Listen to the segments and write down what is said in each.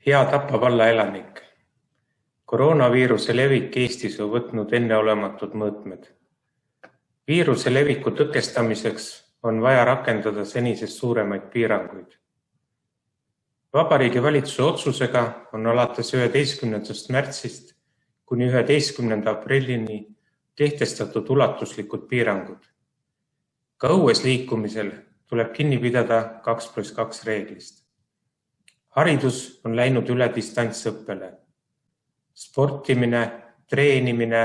Hea Tapa valla elanik. Koroonaviiruse levik Eestis on võtnud enneolematud mõõtmed. Viiruse leviku tõkestamiseks on vaja rakendada senisest suuremaid piiranguid. Vabariigi valitsuse otsusega on alates 11. märtsist kuni 11. aprillini kehtestatud ulatuslikud piirangud. Ka õues liikumisel tuleb kinni pidada 2+2 reeglist. Haridus on läinud üle distantsõppele. Sportimine, treenimine,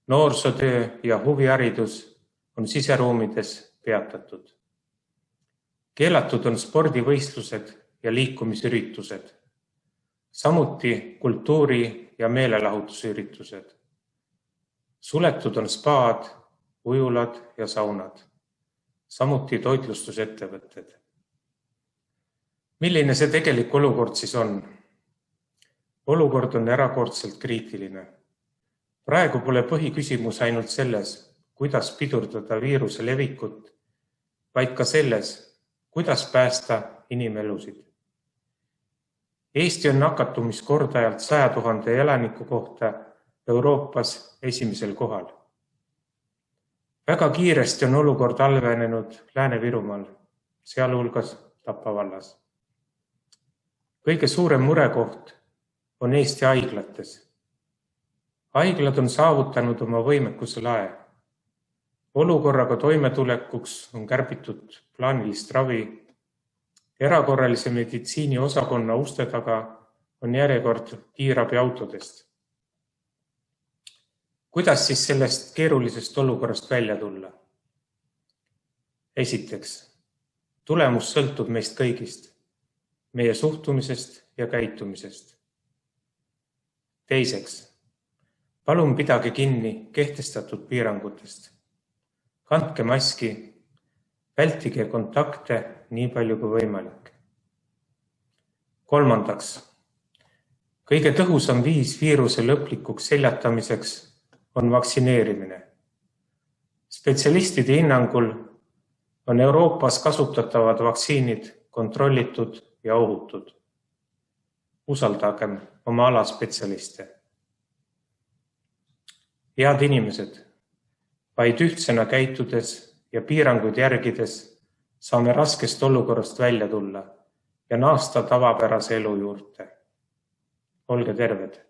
noorsootöö ja huviharidus on siseruumides peatatud. Keelatud on spordivõistlused ja liikumisüritused, samuti kultuuri- ja meelelahutusüritused. Suletud on spaad, ujulad ja saunad, samuti toitlustusettevõtted. Milline see tegelik olukord siis on? Olukord on erakordselt kriitiline. Praegu pole põhiküsimus ainult selles, kuidas pidurdada viiruse levikut, vaid ka selles, kuidas päästa inimelusid. Eesti on nakatumiskordajalt 100 000 elaniku kohta Euroopas esimesel kohal. Väga kiiresti on olukord halvenenud Lääne-Virumaal, sealhulgas Tapa vallas. Kõige suurem murekoht on Eesti haiglates. Haiglad on saavutanud oma võimekuse lae. Olukorraga toimetulekuks on kärbitud plaanilist ravi. Erakorralise meditsiini osakonna uste taga on järjekord kiirabiautodest. Kuidas siis sellest keerulisest olukorrast välja tulla? Esiteks, tulemus sõltub meist kõigist, meie suhtumisest ja käitumisest. Teiseks, palun pidage kinni kehtestatud piirangutest. Kandke maski, vältige kontakte nii palju kui võimalik. Kolmandaks, kõige tõhusam viis viiruse lõplikuks seljatamiseks on vaktsineerimine. Spetsialistide hinnangul on Euroopas kasutatavad vaktsiinid kontrollitud ja ohutud. Usaldagem oma ala spetsialiste. Head inimesed, vaid ühtsena käitudes ja piiranguid järgides saame raskest olukorrast välja tulla ja naasta tavapärase elu juurde. Olge terved!